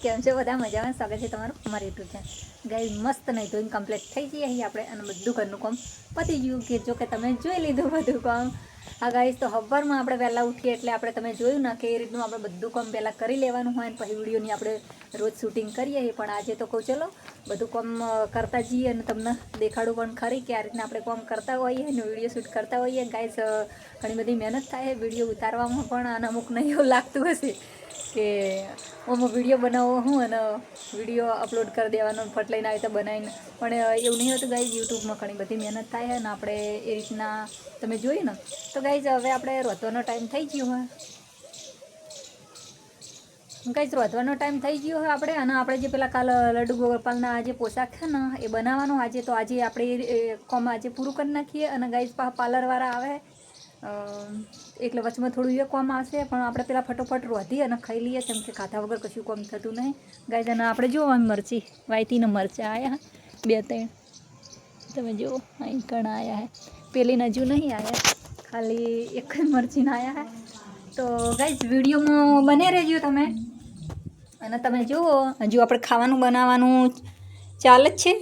કેમ છો બધા મજામાં? સ્વાગત છે તમારું અમારી યુટ્યુબ ચેનલ. ગાઈસ મસ્ત નહીં ધોઈને કમ્પ્લીટ થઈ જઈએ અહીં આપણે અને બધું ઘરનું કામ પતી ગયું કે જો કે તમે જોઈ લીધું બધું કામ. હા ગાઈસ, તો સવારમાં આપણે વહેલા ઉઠીએ એટલે આપણે તમે જોયું ને કે એ રીતનું આપણે બધું કામ પહેલાં કરી લેવાનું હોય ને પછી વિડીયોની આપણે રોજ શૂટિંગ કરીએ. પણ આજે તો કહું ચલો બધું કામ કરતા જઈએ અને તમને દેખાડું પણ ખરી કે આ રીતના આપણે કામ કરતા હોઈએ અને વિડીયો શૂટ કરતા હોઈએ. ગાઈસ ઘણી બધી મહેનત થાય વિડીયો ઉતારવામાં પણ, અને અમુકને એવું લાગતું હશે કે આમાં વિડીયો બનાવો હું અને વિડીયો અપલોડ કરી દેવાનો ફટ લઈને આવી તો બનાવીને, પણ એવું નહીં હોતું ગાઈઝ. યુટ્યુબમાં ઘણી બધી મહેનત થાય છે અને આપણે એ રીતના તમે જોયું ને. તો ગાઈઝ હવે આપણે રોધવાનો ટાઈમ થઈ ગયો હોય, ગાઈઝ રોધવાનો ટાઈમ થઈ ગયો હોય આપણે, અને આપણે જે પેલા કાલ લડ્ડુ ગોપાલના જે પોશાક છે ને એ બનાવવાનો આજે, તો આજે આપણે કોમ આજે પૂરું કરી નાખીએ. અને ગાઈઝ પાર્લરવાળા આવે એટલે વચમાં થોડું એ કોમ આવશે, પણ આપણે પેલા ફટોફટ રોધી અને ખાઈ લઈએ કેમ કે ખાધા વગર કશું કોમ થતું નહીં ગાઈઝ. અને આપણે જુઓ મરચી વાયતીને મરચાં આવ્યા 2-3 તમે જુઓ અહીં ઘણા આવ્યા હે, પેલીને હજુ નહીં આવ્યા, ખાલી એક જ મરચીના આવ્યા હે. તો ગાઈઝ વિડીયોમાં બને રહેજો તમે, અને તમે જુઓ હજુ આપણે ખાવાનું બનાવવાનું ચાલે જ છે.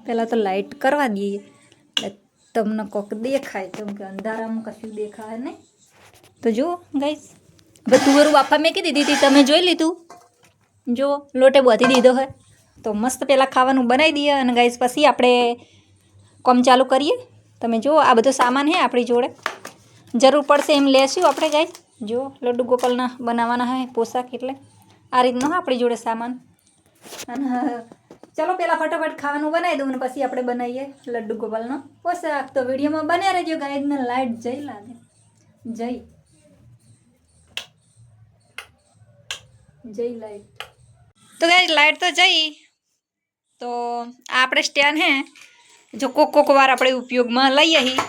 પહેલાં તો લાઇટ કરવા દઈએ એટલે તમને કોક દેખાય, કેમ કે અંધારામાં કશું દેખાય નહીં. તો જુઓ ગાઈઝ હવે તુવેરું બાફા મેકી દીધી હતી, તમે જોઈ લીધું. જો લોટે બાંધી દીધો હોય તો મસ્ત પહેલાં ખાવાનું બનાવી દઈએ અને ગાઈઝ પછી આપણે કામ ચાલુ કરીએ. તમે જુઓ આ બધો સામાન છે આપણી જોડે, જરૂર પડશે એમ લેશું આપણે ગાઈઝ. જો લડ્ડુ ગોપાલના બનાવવાના હોય પોશાક એટલે આ રીતનો આપણી જોડે સામાન. અને ચલો પહેલાં ફટાફટ ખાવાનું બનાવી દઉં અને પછી આપણે બનાવીએ લડ્ડુ ગોપાલનો પોશાક. તો વિડીયોમાં બન્યા રહેજો ગાઈઝને. લાઈટ જઈ લાગે જઈ લાઈટ. તો ગાઈઝ લાઈટ તો જઈ, તો આ આપણે સ્ટેન્ડ હે જો કોક વાર આપણે ઉપયોગમાં લઈએ હી,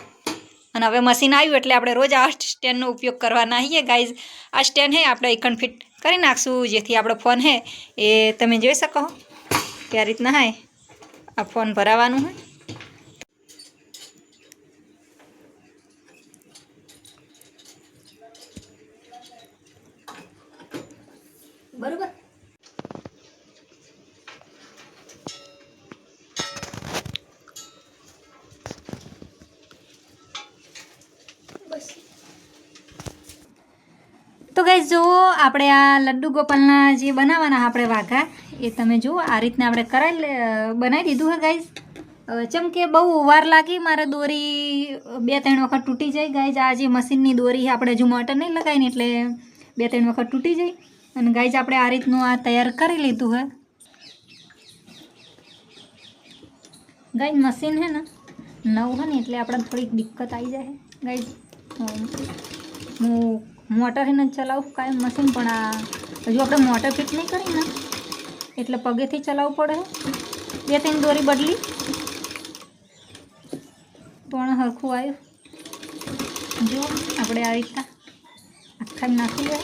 અને હવે મશીન આવ્યું એટલે આપણે રોજ આ સ્ટેન્ડનો ઉપયોગ કરવાના છીએ ગાઈઝ. આ સ્ટેન્ડ હે આપણે એકન ફિટ કરી નાખશું, જેથી આપણો ફોન હે એ તમે જોઈ શકો કે આ રીતના હે આ ફોન ભરાવાનું હોય. બરોબર. તો ગાઈઝ જુઓ આપણે આ લડ્ડુ ગોપાલના જે બનાવવાના આપણે વાઘા એ તમે જુઓ આ રીતના આપણે બનાવી દીધું હે ગાઈઝ. ચમ કે બહુ વાર લાગી, મારે દોરી 2-3 વખત તૂટી જાય ગાઈઝ. આ જે મશીનની દોરી આપણે હજુ મોટર નહીં લગાવીને એટલે 2-3 વખત તૂટી જાય. અને ગાઈઝ આપણે આ રીતનું આ તૈયાર કરી લીધું હે ગાઈઝ. મશીન હે ને નવું હે ને એટલે આપણે થોડીક દિક્કત આવી જાય ગાઈઝ. હું મોટર એને ચલાવું કાંઈ મશીન, પણ આ હજુ આપણે મોટર ફિટ નહીં કરી ને એટલે પગેથી ચલાવવું પડે. 2-3 દોરી બદલી પણ હરખું આવ્યું. જો આપણે આ રીતના આખા નાખી લે.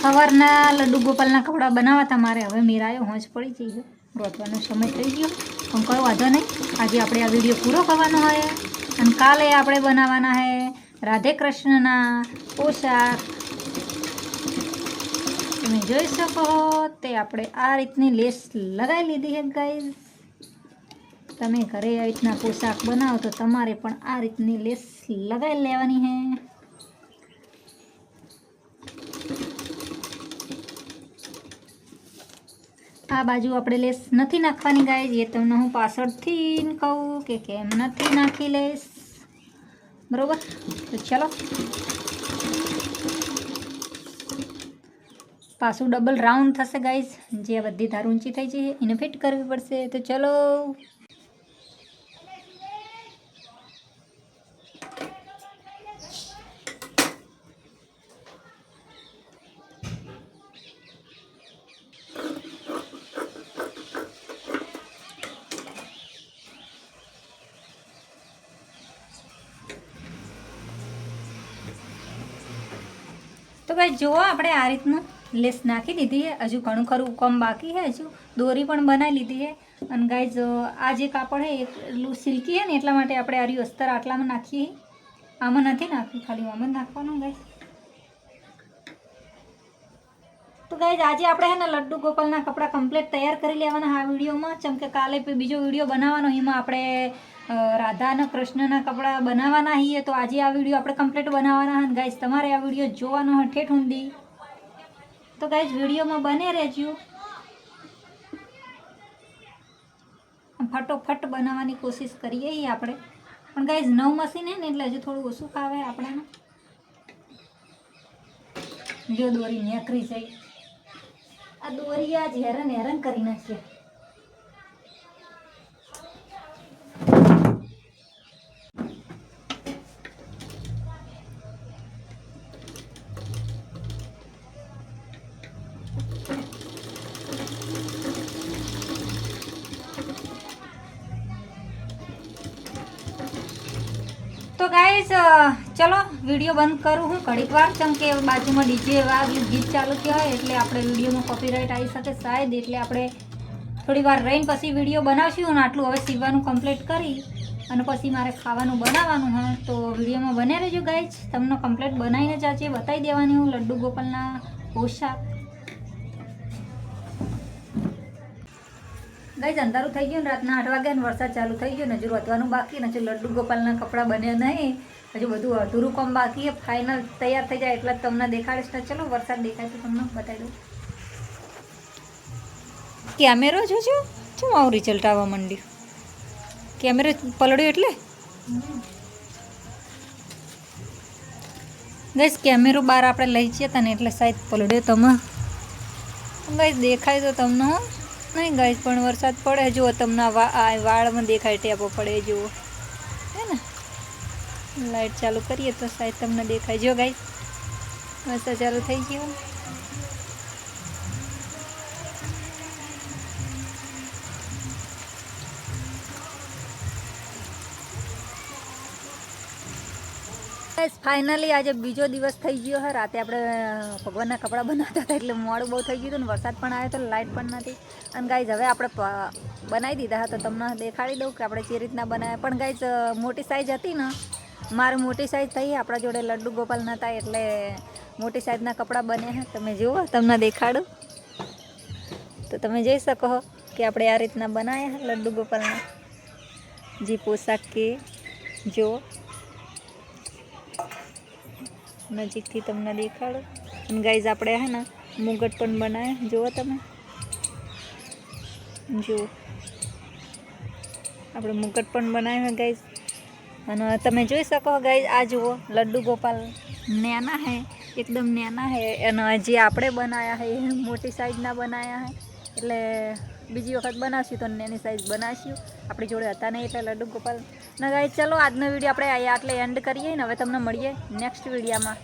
સવારના લડ્ડુ ગોપાલના કપડાં બનાવતા મારે હવે મેરાયો હોંચ પડી જઈ ગયો, રોતવાનો સમય થઈ ગયો. પણ કોઈ વાંધો નહીં, આજે આપણે આ વિડીયો પૂરો કરવાનો હોય અને કાલે આપણે બનાવવાના છે રાધે કૃષ્ણના પોશાક. તમે જોઈ શકો તે આપણે આ રીતની લેસ લગાવી લીધી છે ગાઈઝ. તમે ઘરે આ રીતના પોશાક બનાવો તો તમારે પણ આ રીતની લેસ લગાવી લેવાની છે. આ બાજુ આપણે લેસ નથી નાખવાની ગાઈઝ, એ તમને હું પાછળથી કહું કે કેમ નથી નાખી લેસ. બરોબર, તો ચલો પાછું ડબલ રાઉન્ડ થશે ગાઈઝ. જે બધી ધાર ઊંચી થઈ છે એને ફિટ કરવી પડશે. તો ચલો તો ભાઈ જુઓ આપણે આ રીતનું લેસ નાખી દીધી છે. હજુ ઘણું ખરું કામ બાકી છે, હજુ દોરી પણ બનાવી લીધી છે. અને ગાઈઝ આ જે કાપડ છે એટલું સિલ્કી છે ને એટલા માટે આપણે આરી અસ્તર આટલામાં નાખીએ. આમાં નથી નાખ્યું, ખાલી આમાં જ નાખવાનું ગાઈઝ. તો ગાઈઝ આજે આપણે છે ને લડ્ડુ ગોપાલના કપડાં કમ્પ્લીટ તૈયાર કરી લેવાના આ વિડીયોમાં. જેમ કે કાલે બીજો વિડીયો બનાવવાનો, એમાં આપણે રાધા અને કૃષ્ણના કપડાં બનાવવાના છીએ. તો આજે આ વિડીયો આપણે કમ્પ્લીટ બનાવવાના અને ગાઈઝ તમારે આ વિડીયો જોવાનો હોય ઠેઠ ઊંધી. તો ગાઈઝ વિડીયોમાં બને રહેજો. ફટોફટ બનાવવાની કોશિશ કરીએ આપણે. પણ ગાઈઝ નવું મશીન છે ને એટલે હજુ થોડું ઓછું ફાવે આપણાને. જો દોરી નેકરી જાય, આ દોરી આજ હેરાન કરી નાખીએ. તો ગાઈસ ચલો વિડીયો બંધ કરું હું ઘડીક વાર. કેમ કે બાજુમાં ડીજે ગીત ચાલુ થયા હોય એટલે આપણે વિડીયોમાં કોપીરાઇટ આવી શકે શાયદ. એટલે આપણે થોડી વાર રહીને પછી વિડીયો બનાવશું. અને આટલું હવે સીવવાનું કમ્પ્લીટ કરી અને પછી મારે ખાવાનું બનાવવાનું હોય. તો વિડીયોમાં બને રહેજો ગાઈસ. તમને કમ્પ્લીટ બનાવીને જ આજે બતાવી દેવાની હું લડ્ડુ ગોપાલના પોશાક. ગાઈસ અંધારું થઈ ગયું ને રાતના 8 વાગ્યા ને વરસાદ ચાલુ થઈ ગયો ને હજુ વધવાનું બાકી ને. હજુ લડ્ડુ ગોપાલના કપડાં બન્યા નહીં, હજુ બધું અધૂરું કામ બાકી. ફાઇનલ તૈયાર થઈ જાય એટલે તમને દેખાડીશ. ને ચલો વરસાદ દેખાય તો તમને બતાવી દઉં. કેમેરો જોજો શું આવું રિઝલ્ટ આવવા માંડ્યું. કેમેરો પલળ્યો એટલે ગાઈસ કેમેરો બહાર આપણે લઈ જઈએ તને એટલે સાહેબ પલળ્યો. તમે ગાઈસ દેખાય તો તમને હો નહીં ગાઈસ. પણ વરસાદ પડે જુઓ તમને વાળમાં દેખાય ટેપો પડે જુઓ હે ને. લાઇટ ચાલુ કરીએ તો સાહેબ તમને દેખાય. જો ગાઈસ વરસાદ ચાલુ થઈ ગયો. ફાઇનલી આજે બીજો દિવસ થઈ ગયો હે. રાતે આપણે ભગવાનના કપડાં બનાવતા હતા એટલે મોડું બહુ થઈ ગયું હતું ને વરસાદ પણ આવ્યો તો લાઇટ પણ નથી. અને ગાઈઝ હવે આપણે બનાવી દીધા હતા. તમને દેખાડી દઉં કે આપણે જે રીતના બનાવ્યા. પણ ગાઈઝ મોટી સાઇઝ હતી ને, મારે મોટી સાઇઝ થઈ. આપણા જોડે લડ્ડુ ગોપાલ નહોતા એટલે મોટી સાઇઝના કપડાં બન્યા છે. તમે જુઓ તમને દેખાડું તો તમે જોઈ શકો કે આપણે આ રીતના બનાવ્યા લડ્ડુ ગોપાલના જે પોશાક કે જુઓ નજીકથી તમને દેખાડો. અને ગાઈઝ આપણે હે ને મુગટ પણ બનાવ્યા જુઓ તમે. જુઓ આપણે મુગટ પણ બનાવ્યા ગાઈઝ. અને તમે જોઈ શકો ગાઈઝ આ જુઓ લડ્ડુ ગોપાલ નાના હે, એકદમ નાના હે. અને જે આપણે બનાવ્યા હે એ મોટી સાઈઝના બનાવ્યા હે. એટલે બીજી વખત બનાવશું તો નાની સાઈઝ બનાવીશું. આપણી જોડે હતા નહીં એટલે લડ્ડુ ગોપાલ ના ગાઈઝ. ચલો આજનો વિડીયો આપણે આટલે એન્ડ કરીએ ને. હવે તમને મળીએ નેક્સ્ટ વિડીયોમાં.